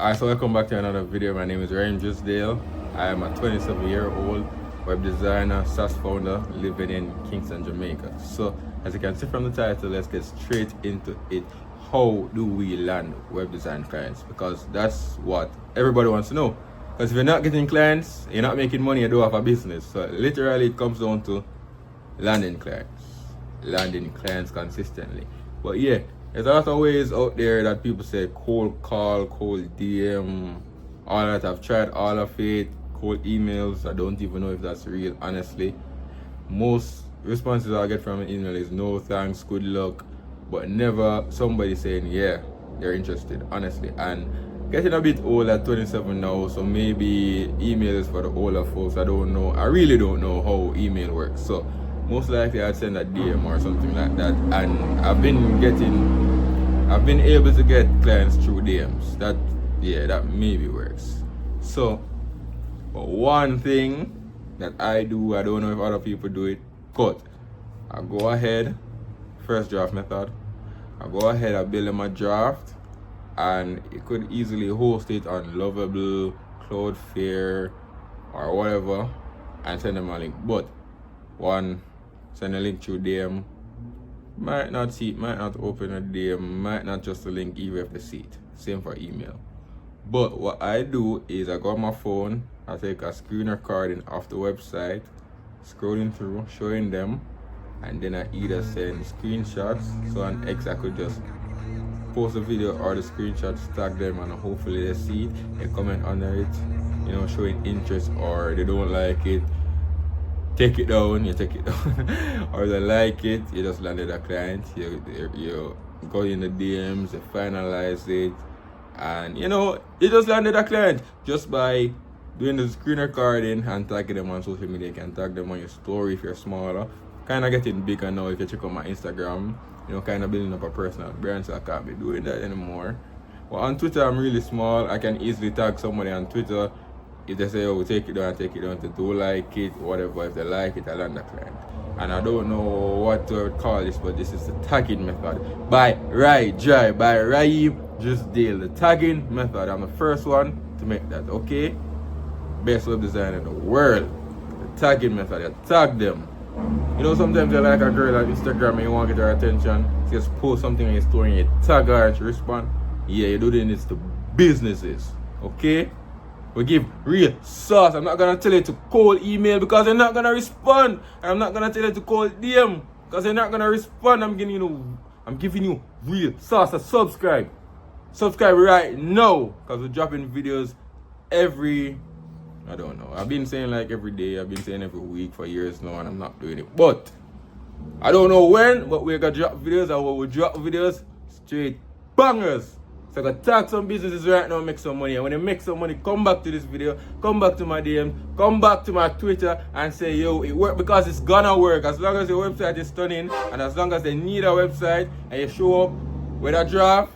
Alright, so welcome back to another video. My name is Ryan Dale. I am a 27-year-old web designer, SaaS founder living in Kingston, Jamaica. So as you can see from the title, let's get straight into it. How do we land web design clients? Because that's what everybody wants to know. Because if you're not getting clients, you're not making money, you don't have a business. So literally it comes down to landing clients consistently. But yeah, there's a lot of ways out there that people say cold call, cold DM, all that. I've tried all of it. Cold emails, I don't even know if that's real, honestly. Most responses I get from an email is no thanks, good luck, but never somebody saying yeah, they're interested, honestly. And getting a bit old at 27 now, so maybe emails for the older folks. I don't know, I really don't know how email works. So most likely I'd send a DM or something like that, and I've been able to get clients through DMs. That maybe works. So but one thing that I do, I don't know if other people do it, but I go ahead, first draft method, I go ahead, I build them a draft, and you could easily host it on Lovable, Cloudflare, or whatever, and send them a link. But one, send a link through DM, might not see it, might not open a DM, might not just a link even if they see it. Same for email. But what I do is I go on my phone, I take a screen recording of the website, scrolling through, showing them, and then I either send screenshots, so on X I could just post a video or the screenshots, tag them, and hopefully they see it, they comment under it, you know, showing interest, or they don't like it, take it down, you take it down. Or they like it, you just landed a client, you go in the DMs, you finalize it, and you know, you just landed a client just by doing the screen recording and tagging them on social media. You can tag them on your story if you're smaller. Kind of getting bigger now if you check out my Instagram, you know, kind of building up a personal brand, so I can't be doing that anymore. But on Twitter, I'm really small. I can easily tag somebody on Twitter. If they say, oh, take it down, they do like it, whatever. If they like it, I land the client. And I don't know what to call this, but this is the tagging method by Raheem Dale. The tagging method, I'm the first one to make that, okay? Best web designer in the world. The tagging method, you tag them. You know, sometimes you like a girl on Instagram and you want to get her attention. You just post something on your story and you tag her and she respond. Yeah, you do this to businesses, okay? We give real sauce. I'm not gonna tell you to cold email because you're not gonna respond. I'm not gonna tell you to cold DM because you're not gonna respond. I'm giving you real sauce. So subscribe right now because we're dropping videos I don't know. I've been saying like every day. I've been saying every week for years now, and I'm not doing it. But I don't know when, but we're gonna drop videos, and when we drop videos, straight bangers. So I gotta tag some businesses right now, make some money. And when they make some money, come back to this video, come back to my DM, come back to my Twitter and say, yo, it worked, because it's gonna work. As long as your website is stunning, and as long as they need a website, and you show up with a draft,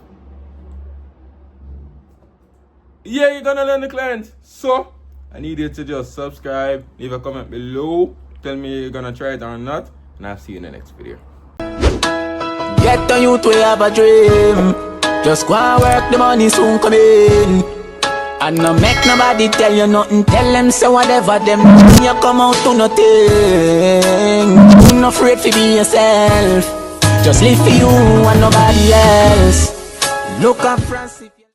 yeah, you're gonna land the client. So I need you to just subscribe, leave a comment below, tell me you're gonna try it or not, and I'll see you in the next video. Get on you to have a dream. Just go and work, the money soon come in. And no make nobody tell you nothing. Tell them say whatever them do, you come out to nothing. You're not afraid to be yourself. Just live for you and nobody else. Look up France if you